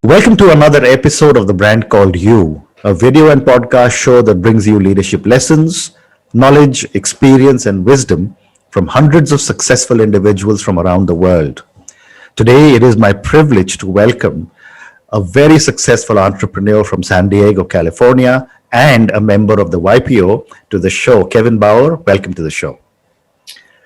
Welcome to another episode of The Brand Called You, a video and podcast show that brings you leadership lessons, knowledge, experience, and wisdom from hundreds of successful individuals from around the world. Today, it is my privilege to welcome a very successful entrepreneur from San Diego, California, and a member of the YPO to the show. Kevin Bauer, welcome to the show.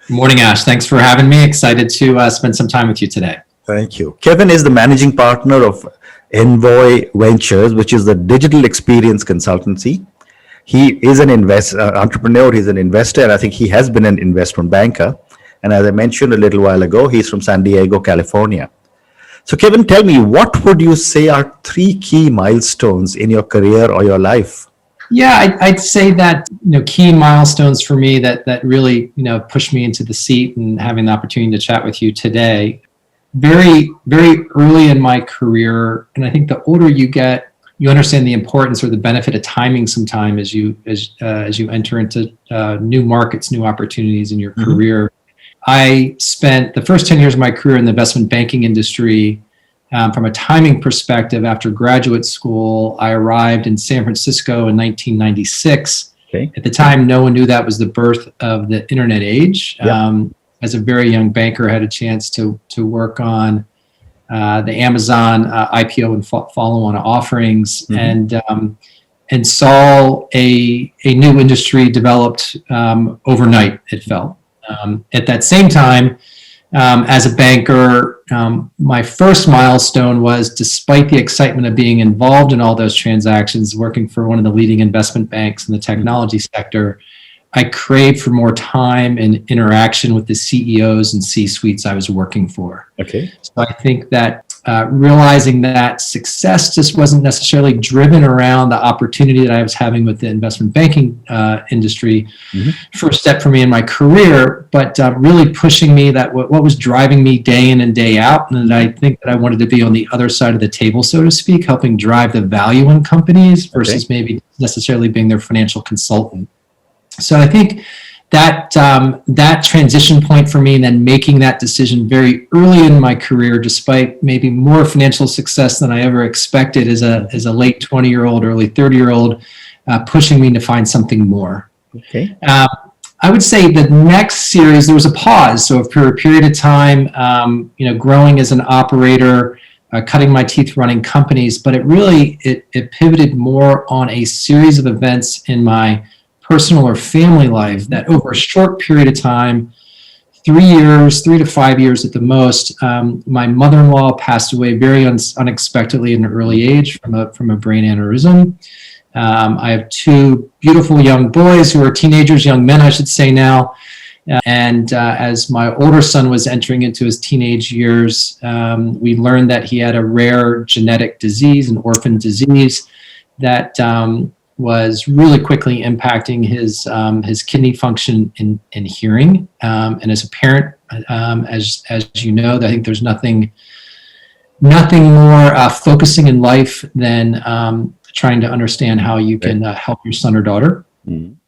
Good morning, Ash. Thanks for having me. Excited to spend some time with you today. Thank you. Kevin is the managing partner of Envoy Ventures, which is the digital experience consultancy. He is an entrepreneur, he's an investor, and I think he has been an investment banker. And as I mentioned a little while ago, he's from San Diego, California. So Kevin, tell me, what would you say are three key milestones in your career or your life? Yeah, I'd say that key milestones for me that really pushed me into the seat and having the opportunity to chat with you today. Very, very early in my career, and I think the older you get, you understand the importance or the benefit of timing sometime as you enter into new markets, new opportunities in your career. I spent the first 10 years of my career in the investment banking industry. From a timing perspective, after graduate school, I arrived in San Francisco in 1996. Okay. At the time, no one knew that was the birth of the internet age. Yep. As a very young banker, I had a chance to work on the Amazon IPO and follow-on offerings, and saw a new industry developed overnight, it felt. At that same time, as a banker, my first milestone was, despite the excitement of being involved in all those transactions, working for one of the leading investment banks in the technology sector, I craved for more time and interaction with the CEOs and C-suites I was working for. Okay. So I think that realizing that success just wasn't necessarily driven around the opportunity that I was having with the investment banking industry, first step for me in my career, but really pushing me that what was driving me day in and day out, and I think that I wanted to be on the other side of the table, so to speak, helping drive the value in companies versus maybe necessarily being their financial consultant. So I think that that transition point for me, and then making that decision very early in my career, despite maybe more financial success than I ever expected as a late 20-year-old, early 30-year-old, pushing me to find something more. Okay. I would say the next series, there was a pause. So for a period of time, growing as an operator, cutting my teeth running companies, but it pivoted more on a series of events in my personal or family life that over a short period of time, 3 to 5 years at the most, my mother-in-law passed away very unexpectedly at an early age from a brain aneurysm. I have two beautiful young boys who are teenagers, young men, I should say now. And as my older son was entering into his teenage years, we learned that he had a rare genetic disease, an orphan disease that was really quickly impacting his kidney function in hearing. And as a parent, as you know, I think there's nothing more focusing in life than trying to understand how you can help your son or daughter. And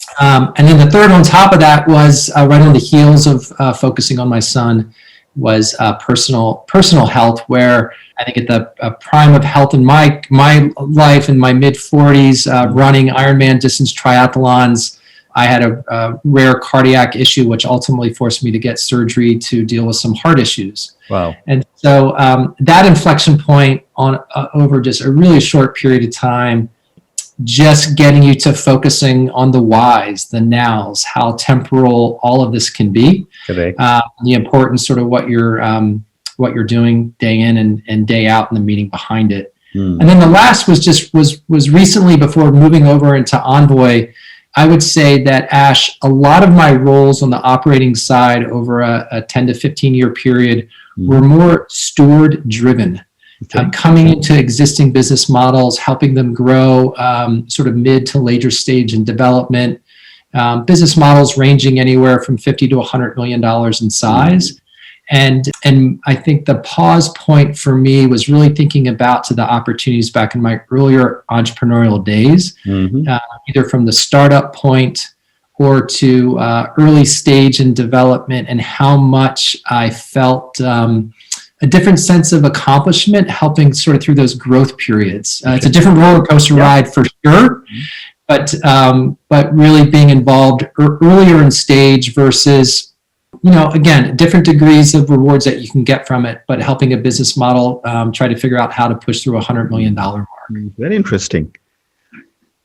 then the third on top of that was right on the heels of focusing on my son was personal health, where I think at the prime of health in my life in my mid-40s, running Ironman distance triathlons, I had a rare cardiac issue, which ultimately forced me to get surgery to deal with some heart issues. Wow. And so that inflection point on over just a really short period of time, just getting you to focusing on the whys, the nows, how temporal all of this can be. Correct. The importance, sort of what you're doing day in and day out, and the meaning behind it. And then the last was recently, before moving over into Envoy. I would say that, Ash, a lot of my roles on the operating side over a 10 to 15 year period were more steward driven. Coming into existing business models, helping them grow sort of mid to later stage in development, business models ranging anywhere from $50 to $100 million in size. And I think the pause point for me was really thinking about to the opportunities back in my earlier entrepreneurial days, either from the startup point or to early stage in development, and how much I felt a different sense of accomplishment, helping sort of through those growth periods. It's a different roller coaster ride for sure, but really being involved earlier in stage versus, again, different degrees of rewards that you can get from it, but helping a business model try to figure out how to push through $100 million mark. Very interesting.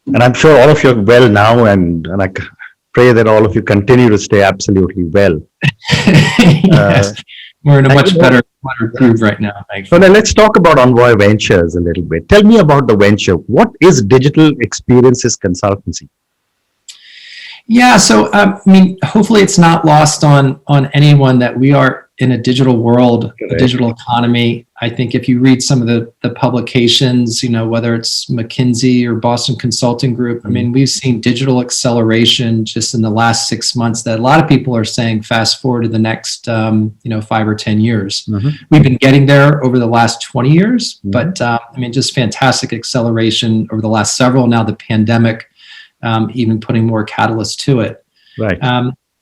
And I'm sure all of you are well now, and I pray that all of you continue to stay absolutely well. Yes, we're in a much better groove right now. So now let's talk about Envoy Ventures a little bit. Tell me about the venture. What is digital experiences consultancy? Yeah, so hopefully it's not lost on anyone that we are in a digital world, a digital economy. I think if you read some of the publications, whether it's McKinsey or Boston Consulting Group, we've seen digital acceleration just in the last 6 months that a lot of people are saying fast forward to the next 5 or 10 years. Mm-hmm. We've been getting there over the last 20 years, but just fantastic acceleration over the last several. Now the pandemic even putting more catalyst to it. Right.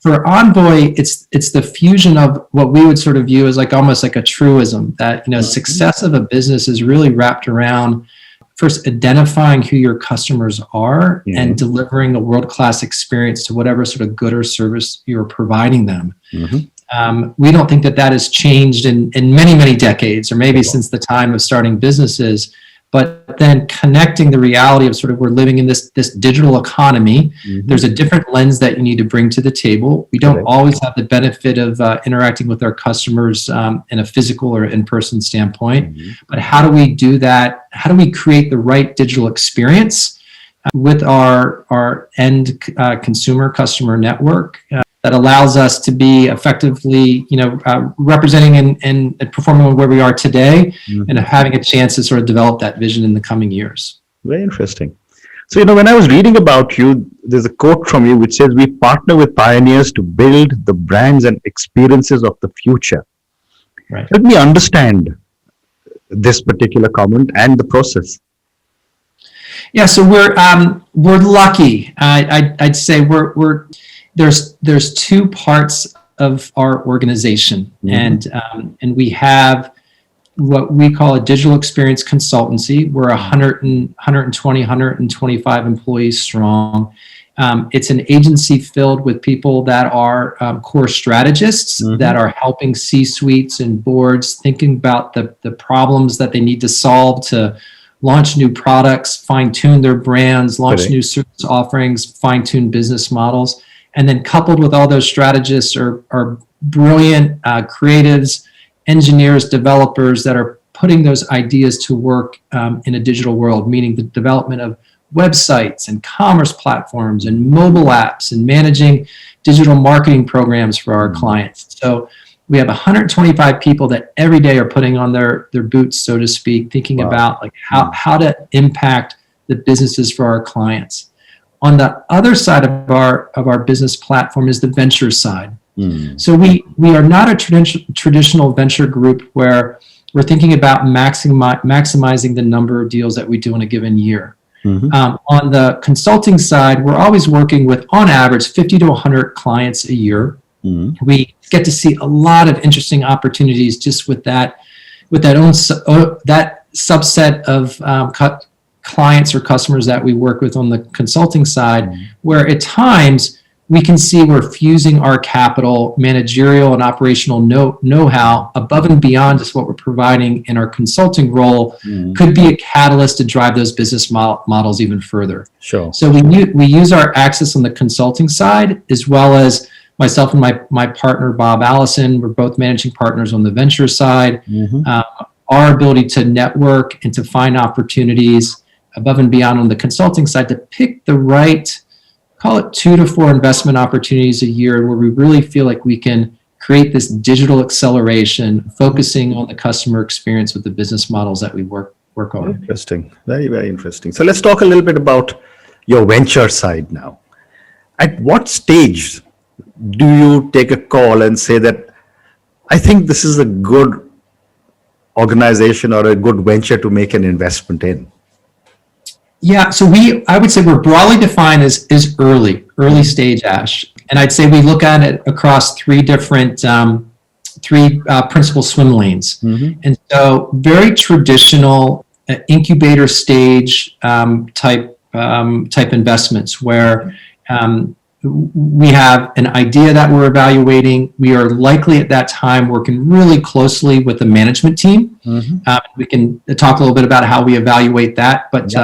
For Envoy, it's the fusion of what we would sort of view as almost like a truism that success of a business is really wrapped around first identifying who your customers are and delivering a world-class experience to whatever sort of good or service you're providing them. Mm-hmm. We don't think that has changed in many decades, or maybe since the time of starting businesses. But then connecting the reality of sort of we're living in this digital economy, there's a different lens that you need to bring to the table. We don't always have the benefit of interacting with our customers in a physical or in-person standpoint. But how do we do that? How do we create the right digital experience with our end consumer customer network that allows us to be effectively, representing and performing where we are today, and having a chance to sort of develop that vision in the coming years. Very interesting. So, when I was reading about you, there's a quote from you which says, "We partner with pioneers to build the brands and experiences of the future." Right. Let me understand this particular comment and the process. Yeah, so we're lucky. I'd say we're there's two parts of our organization, and we have what we call a digital experience consultancy. We're 125 employees strong. It's an agency filled with people that are core strategists that are helping C-suites and boards thinking about the problems that they need to solve to launch new products, fine-tune their brands, launch new service offerings, fine-tune business models. And then coupled with all those strategists are brilliant creatives, engineers, developers that are putting those ideas to work in a digital world, meaning the development of websites and commerce platforms and mobile apps and managing digital marketing programs for our clients. So we have 125 people that every day are putting on their boots, so to speak, thinking about how to impact the businesses for our clients. On the other side of our business platform is the venture side. So we are not a traditional venture group where we're thinking about maximizing the number of deals that we do in a given year. On the consulting side, we're always working with, on average, 50 to 100 clients a year. We get to see a lot of interesting opportunities just with that subset of clients or customers that we work with on the consulting side, where at times we can see we're fusing our capital, managerial and operational know-how above and beyond just what we're providing in our consulting role, could be a catalyst to drive those business models even further. Sure. So we use our access on the consulting side, as well as myself and my partner, Bob Allison. We're both managing partners on the venture side. Our ability to network and to find opportunities above and beyond on the consulting side to pick the right, call it 2 to 4 investment opportunities a year where we really feel like we can create this digital acceleration, focusing on the customer experience with the business models that we work on. Interesting. Very, very interesting. So let's talk a little bit about your venture side now. At what stage do you take a call and say that I think this is a good organization or a good venture to make an investment in? Yeah, so I would say we're broadly defined as early stage, Ash. And I'd say we look at it across three different three principal swim lanes. And so very traditional incubator stage type investments where we have an idea that we're evaluating. We are likely at that time working really closely with the management team. We can talk a little bit about how we evaluate that, but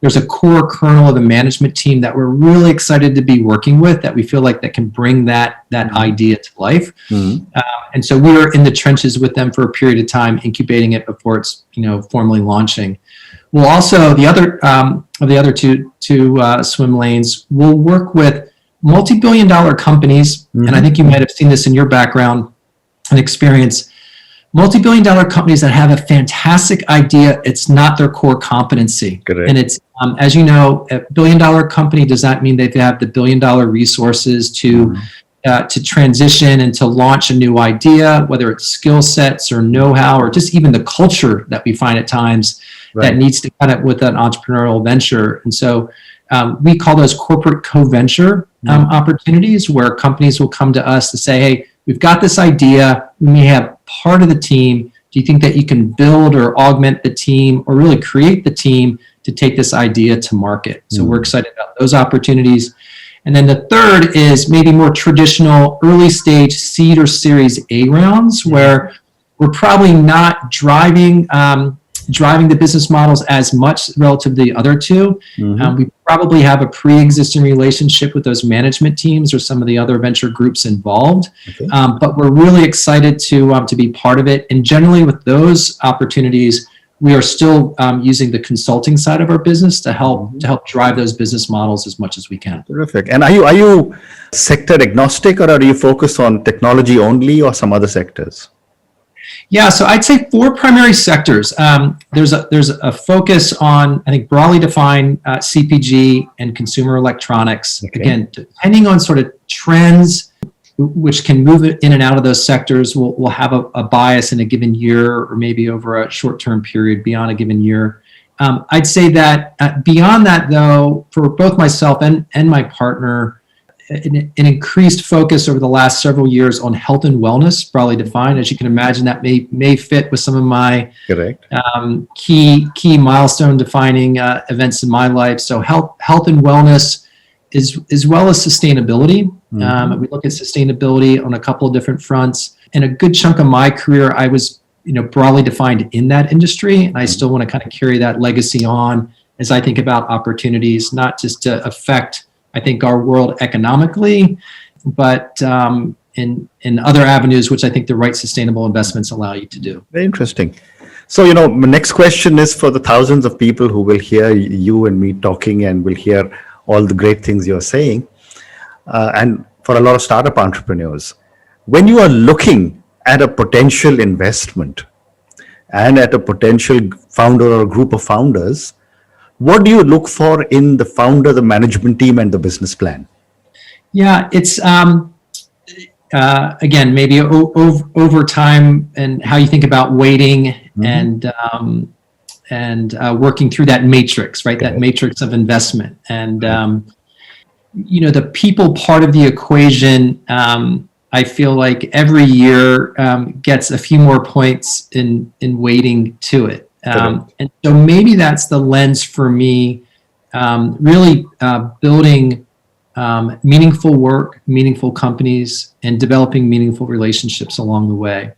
there's a core kernel of the management team that we're really excited to be working with, that we feel like that can bring that idea to life. And so we were in the trenches with them for a period of time, incubating it before it's formally launching. We'll also, the other two swim lanes, we'll work with multi-billion-dollar companies, and I think you might have seen this in your background and experience. Multi-billion-dollar companies that have a fantastic idea, it's not their core competency. Correct. And it's, as you know, a billion-dollar company does not mean they have the billion-dollar resources to transition and to launch a new idea, whether it's skill sets or know-how or just even the culture that we find at times that needs to cut it with an entrepreneurial venture. And so we call those corporate co-venture opportunities, where companies will come to us to say, hey, we've got this idea, we may have part of the team. Do you think that you can build or augment the team or really create the team to take this idea to market? So we're excited about those opportunities. And then the third is maybe more traditional early stage seed or series A rounds, where we're probably not driving the business models as much relative to the other two. We probably have a pre-existing relationship with those management teams or some of the other venture groups involved. But we're really excited to be part of it. And generally with those opportunities, we are still using the consulting side of our business to help drive those business models as much as we can. Terrific. And are you sector agnostic, or are you focused on technology only or some other sectors? Yeah, so I'd say 4 primary sectors. There's a focus on, I think, broadly defined CPG and consumer electronics. Again, depending on sort of trends, which can move in and out of those sectors, will have a bias in a given year or maybe over a short-term period beyond a given year. I'd say that beyond that, though, for both myself and my partner, an increased focus over the last several years on health and wellness, broadly defined. As you can imagine, that may fit with some of my key milestone defining events in my life. So health and wellness, as well as sustainability. We look at sustainability on a couple of different fronts. And a good chunk of my career, I was broadly defined in that industry, and I still want to kind of carry that legacy on as I think about opportunities, not just to affect, I think, our world economically, but in other avenues, which I think the right sustainable investments allow you to do. Very interesting. So, my next question is for the thousands of people who will hear you and me talking and will hear all the great things you're saying, and for a lot of startup entrepreneurs. When you are looking at a potential investment and at a potential founder or group of founders, what do you look for in the founder, the management team, and the business plan? Yeah, it's again, maybe over time and how you think about weighting and working through that matrix, right? That matrix of investment. And, the people part of the equation, I feel like every year gets a few more points in weighting to it. And so maybe that's the lens for me, really building meaningful work, meaningful companies, and developing meaningful relationships along the way.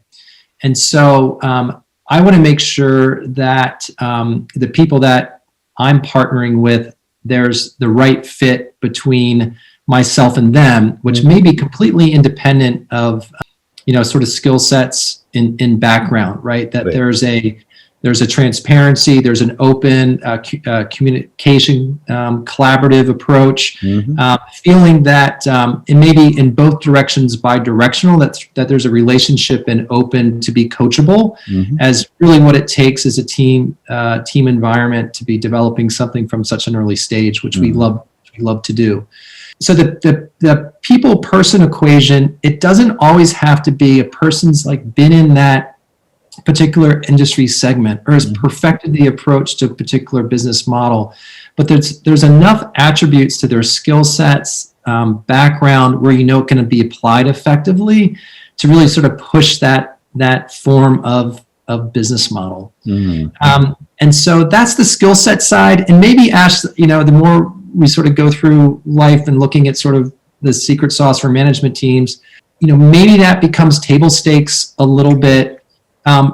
And so I want to make sure that the people that I'm partnering with, there's the right fit between myself and them, which may be completely independent of, sort of skill sets in background, right? That there's a transparency, there's an open communication, collaborative approach, feeling that it may be in both directions bi-directional, that there's a relationship and open to be coachable, as really what it takes is a team environment to be developing something from such an early stage, which we love to do. So the people-person equation, it doesn't always have to be a person's been in that particular industry segment or has perfected the approach to a particular business model, but there's enough attributes to their skill sets, background, where it can be applied effectively to really sort of push that form of business model. And so that's the skill set side. And maybe, Ash, the more we sort of go through life and looking at sort of the secret sauce for management teams, maybe that becomes table stakes a little bit,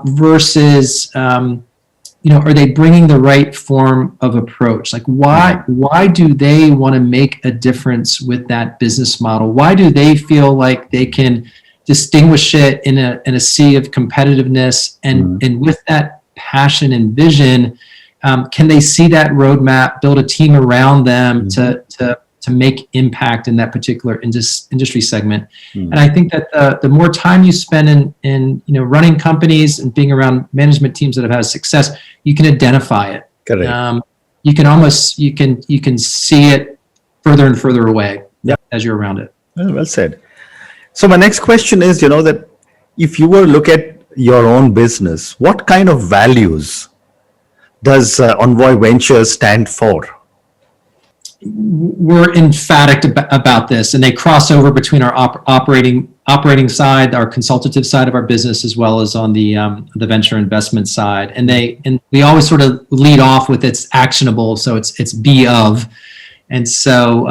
versus, are they bringing the right form of approach? Like, why do they want to make a difference with that business model? Why do they feel like they can distinguish it in a sea of competitiveness? And with that passion and vision, can they see that roadmap, build a team around them to make impact in that particular industry segment? And I think that the more time you spend in running companies and being around management teams that have had success, you can identify it. Correct. You can see it further and further away as you're around it. Well said. So my next question is, that if you were to look at your own business, what kind of values does Envoy Ventures stand for? We're emphatic about this, and they cross over between our operating side, our consultative side of our business, as well as on the venture investment side. And we always sort of lead off with it's actionable, so it's be of. And so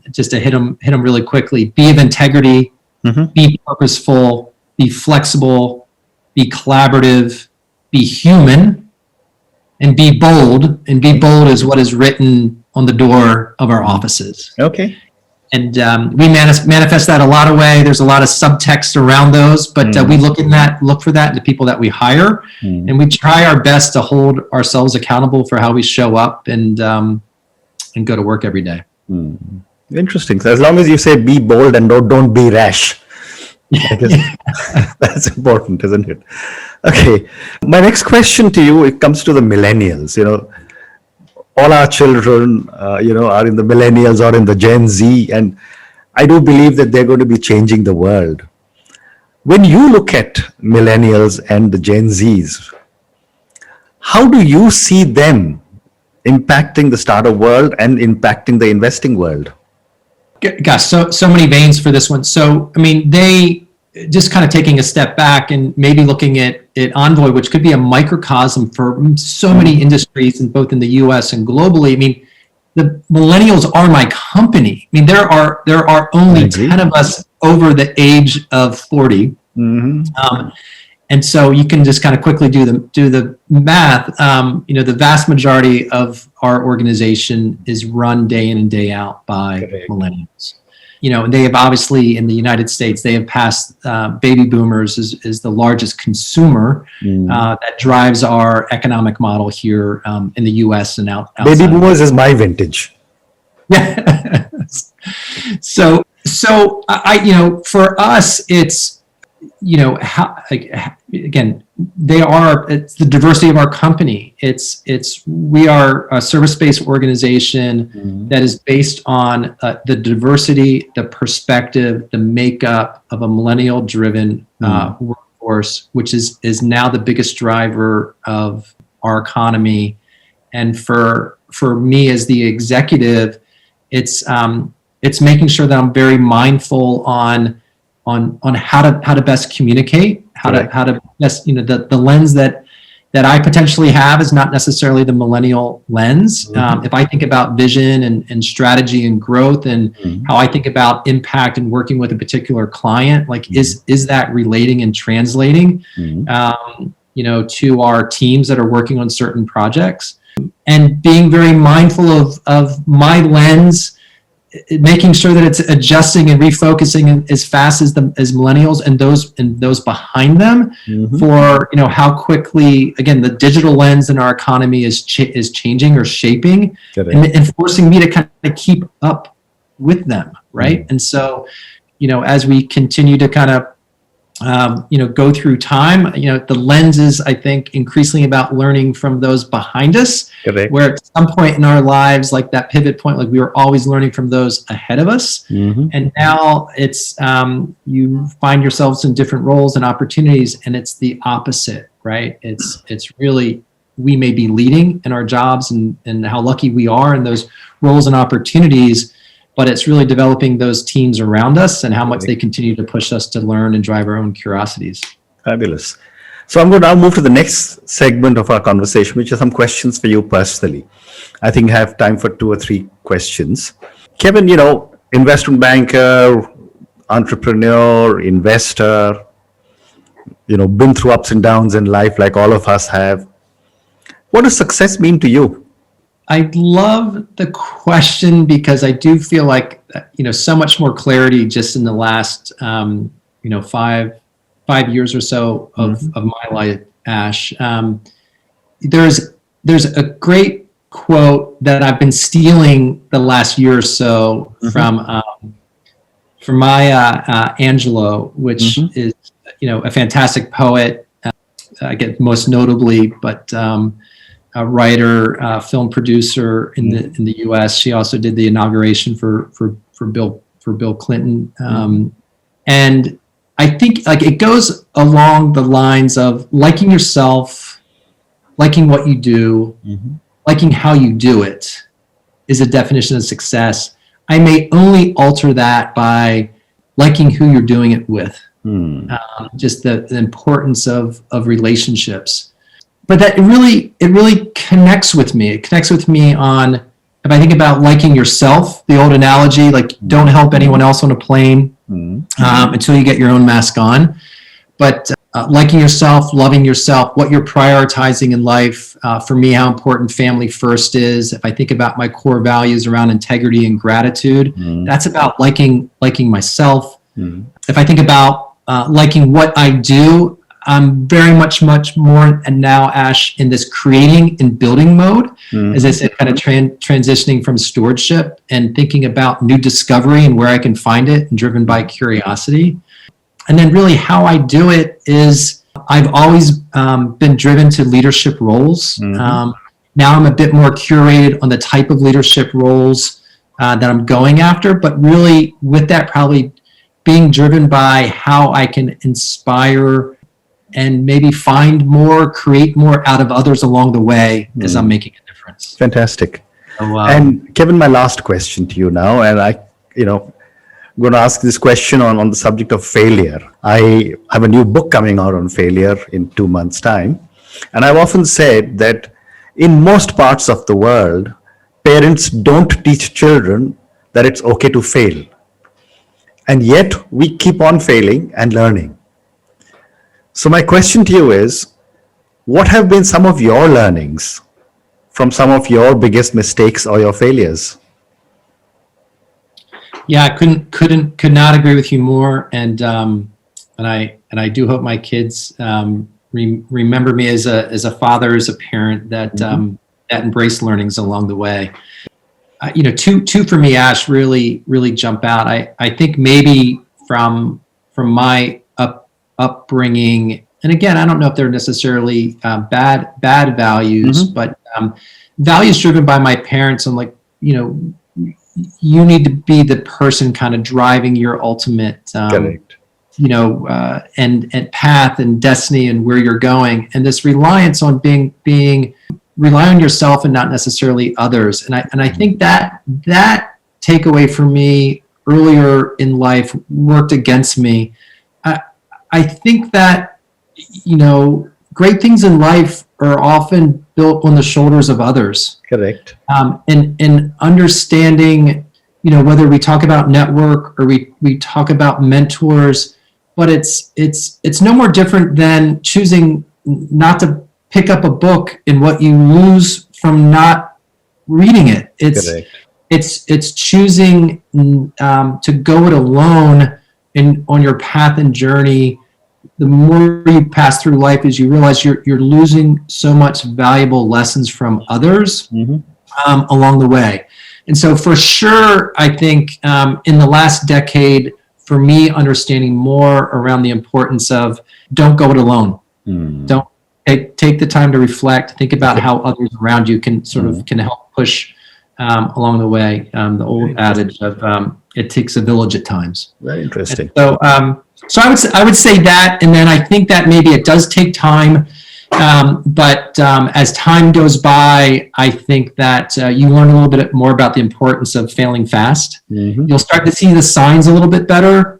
just to hit them really quickly: be of integrity, be purposeful, be flexible, be collaborative, be human, and be bold. And be bold is what is written on the door of our offices. Okay. And we manifest that a lot of way. There's a lot of subtext around those, but we look for that in the people that we hire, and we try our best to hold ourselves accountable for how we show up and go to work every day. Interesting. So as long as you say be bold and don't be rash, I guess that's important, isn't it? Okay. My next question to you, it comes to the millennials. All our children, are in the millennials or in the Gen Z, and I do believe that they're going to be changing the world. When you look at millennials and the Gen Zs, how do you see them impacting the startup world and impacting the investing world? Gosh, so many veins for this one. So, they just kind of taking a step back and maybe looking at Envoy, which could be a microcosm for so many industries, in both in the U.S. and globally. The millennials are my company. There are only 10 of us over the age of 40. And so you can just kind of quickly do the math. The vast majority of our organization is run day in and day out by millennials. They have obviously, in the United States, they have passed baby boomers is the largest consumer that drives our economic model here in the U.S. and outside. Baby boomers is my vintage. Yeah. So I for us, it's again, it's the diversity of our company. We are a service-based organization that is based on the diversity, the perspective, the makeup of a millennial-driven workforce, which is now the biggest driver of our economy. And for me as the executive, it's making sure that I'm very mindful on how to best communicate, how to best, the lens that I potentially have is not necessarily the millennial lens. If I think about vision and strategy and growth, and how I think about impact and working with a particular client, like is that relating and translating, to our teams that are working on certain projects, and being very mindful of my lens, making sure that it's adjusting and refocusing as fast as millennials and those behind them, for how quickly, again, the digital lens in our economy is changing or shaping, and forcing me to kind of keep up with them, right? And so, as we continue to kind of go through time, the lens is, I think, increasingly about learning from those behind us. Where at some point in our lives, like that pivot point, like we were always learning from those ahead of us. And now it's, you find yourselves in different roles and opportunities, and it's the opposite, right? It's really, we may be leading in our jobs and how lucky we are in those roles and opportunities. but it's really developing those teams around us and how much they continue to push us to learn and drive our own curiosities. Fabulous. So I'm going to now move to the next segment of our conversation, which are some questions for you personally. I think I have time for 2 or 3 questions. Kevin, investment banker, entrepreneur, investor, been through ups and downs in life like all of us have. What does success mean to you? I love the question because I do feel like, so much more clarity just in the last, 5 years or so of my life, Ash. There's a great quote that I've been stealing the last year or so from Maya Angelou, which is a fantastic poet. I get most notably, but a writer, film producer in the U.S. She also did the inauguration for Bill Clinton, and I think it goes along the lines of liking yourself, liking what you do, liking how you do it is a definition of success. I may only alter that by liking who you're doing it with. Just the importance of relationships. But that it really connects with me. It connects with me on, if I think about liking yourself, the old analogy, don't help anyone else on a plane until you get your own mask on. But liking yourself, loving yourself, what you're prioritizing in life. For me, how important family first is. If I think about my core values around integrity and gratitude, that's about liking myself. If I think about liking what I do, I'm very much more, and now, Ash, in this creating and building mode, as I said, kind of transitioning from stewardship and thinking about new discovery and where I can find it, and driven by curiosity. And then really how I do it is I've always been driven to leadership roles. Now I'm a bit more curated on the type of leadership roles that I'm going after, but really with that probably being driven by how I can inspire and maybe find more, create more out of others along the way as I'm making a difference. Fantastic. So, and Kevin, my last question to you now, and I'm going to ask this question on the subject of failure. I have a new book coming out on failure in 2 months' time. And I've often said that in most parts of the world, parents don't teach children that it's okay to fail. And yet we keep on failing and learning. So my question to you is, what have been some of your learnings from some of your biggest mistakes or your failures? Yeah, I could not agree with you more. And I do hope my kids remember me as a father, as a parent that that embrace learnings along the way. Two for me, Ash, really jump out. I think maybe from my upbringing, and again, I don't know if they're necessarily bad values, but values driven by my parents. I'm like, you need to be the person kind of driving your ultimate, Correct. And path and destiny and where you're going. And this reliance on rely on yourself and not necessarily others. And I think that takeaway for me earlier in life worked against me. I think that, great things in life are often built on the shoulders of others. Correct. And understanding, whether we talk about network or we talk about mentors, but it's no more different than choosing not to pick up a book and what you lose from not reading it. It's choosing to go it alone on your path and journey. The more you pass through life, as you realize you're losing so much valuable lessons from others along the way. And so for sure, I think in the last decade, for me, understanding more around the importance of don't go it alone. Don't take the time to reflect, think about how others around you can can help push along the way. The old adage of it takes a village at times. Very interesting. And so I would say that, and then I think that maybe it does take time But as time goes by, I think that you learn a little bit more about the importance of failing fast. You'll start to see the signs a little bit better.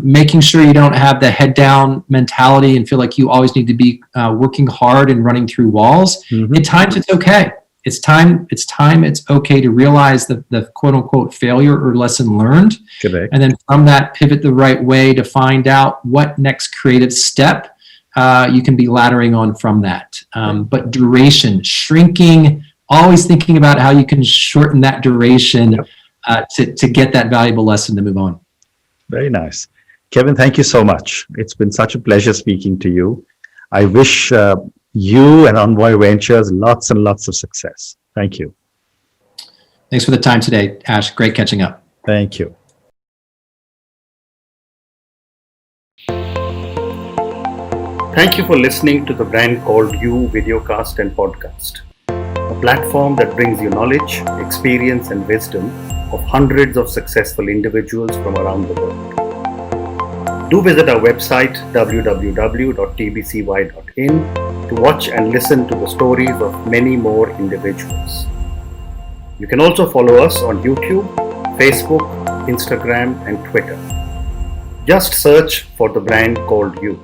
Making sure you don't have the head down mentality and feel like you always need to be working hard and running through walls. At times it's okay. It's okay to realize the quote unquote failure or lesson learned. Correct. And then from that, pivot the right way to find out what next creative step you can be laddering on from that. But duration, shrinking, always thinking about how you can shorten that duration to get that valuable lesson to move on. Very nice. Kevin, thank you so much. It's been such a pleasure speaking to you. I wish you and Envoy Ventures lots and lots of success. Thank you. Thanks for the time today, Ash. Great catching up. Thank you. Thank you for listening to the Brand Called You videocast and podcast, a platform that brings you knowledge, experience, and wisdom of hundreds of successful individuals from around the world. Do visit our website www.tbcy.in to watch and listen to the stories of many more individuals. You can also follow us on YouTube, Facebook, Instagram, and Twitter. Just search for the Brand Called You.